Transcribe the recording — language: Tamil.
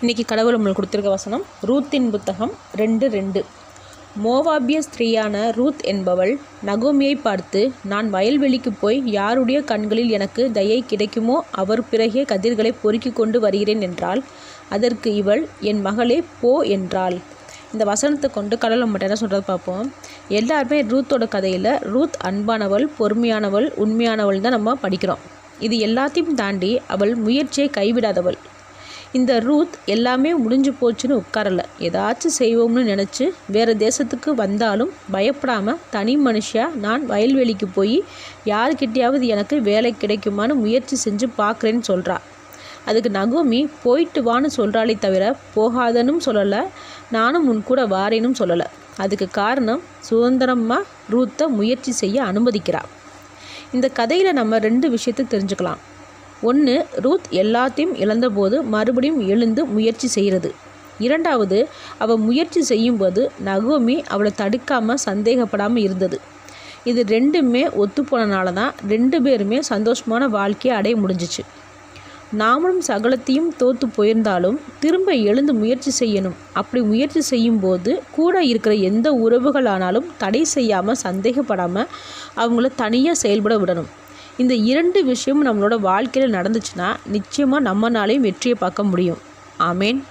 இன்றைக்கி கடவுள் நம்மளுக்கு கொடுத்துருக்க வசனம் ரூத்தின் புத்தகம் 2:2. மோவாபிய ஸ்திரீயான ரூத் என்பவள் நகோமியை பார்த்து, நான் வயல்வெளிக்கு போய் யாருடைய கண்களில் எனக்கு தயை கிடைக்குமோ அவர் பிறகே கதிர்களை பொறுக்கி கொண்டு வருகிறேன் என்றாள். அதற்கு இவள், என் மகளே போ என்றாள். இந்த வசனத்தை கொண்டு கடவுள் நம்மகிட்ட என்ன சொல்கிறது பார்ப்போம். எல்லாருமே ரூத்தோட கதையில் ரூத் அன்பானவள், பொறுமையானவள், உண்மையானவள் தான் நம்ம படிக்கிறோம். இது எல்லாத்தையும் தாண்டி அவள் முயற்சியை கைவிடாதவள். இந்த ரூத் எல்லாமே முடிஞ்சு போச்சுன்னு உட்காரலை. ஏதாச்சும் செய்வோம்னு நினச்சி வேறு தேசத்துக்கு வந்தாலும் பயப்படாமல் தனி மனுஷியாக நான் வயல்வெளிக்கு போய் யாருக்கிட்டையாவது எனக்கு வேலை கிடைக்குமான்னு முயற்சி செஞ்சு பார்க்குறேன்னு சொல்கிறா. அதுக்கு நகோமி போயிட்டு வான்னு சொல்கிறாளே தவிர போகாதனும் சொல்லலை, நானும் உன் கூட வாரேனும் சொல்லலை. அதுக்கு காரணம் சுதந்திரமாக ரூத்தை முயற்சி செய்ய அனுமதிக்கிறா. இந்த கதையில் நம்ம 2 விஷயத்தை தெரிஞ்சுக்கலாம். ஒன்று, ரூத் எல்லாத்தையும் இழந்தபோது மறுபடியும் எழுந்து முயற்சி செய்கிறது. 2வது, அவள் முயற்சி செய்யும்போது நகோமி அவளை தடுக்காமல் சந்தேகப்படாமல் இருந்தது. இது 2மே ஒத்துப்போனனால தான் 2 பேருமே சந்தோஷமான வாழ்க்கையை அடைய முடிஞ்சிச்சு. நாமளும் சகலத்தையும் தோற்று போயிருந்தாலும் திரும்ப எழுந்து முயற்சி செய்யணும். அப்படி முயற்சி செய்யும்போது கூட இருக்கிற எந்த உறவுகளானாலும் தடை செய்யாமல் சந்தேகப்படாமல் அவங்கள தனியாக செயல்பட விடணும். இந்த 2 விஷயமும் நம்மளோட வாழ்க்கையில் நடந்துச்சுன்னா நிச்சயமாக நம்மளாலையும் வெற்றியை பார்க்க முடியும். ஆமேன்.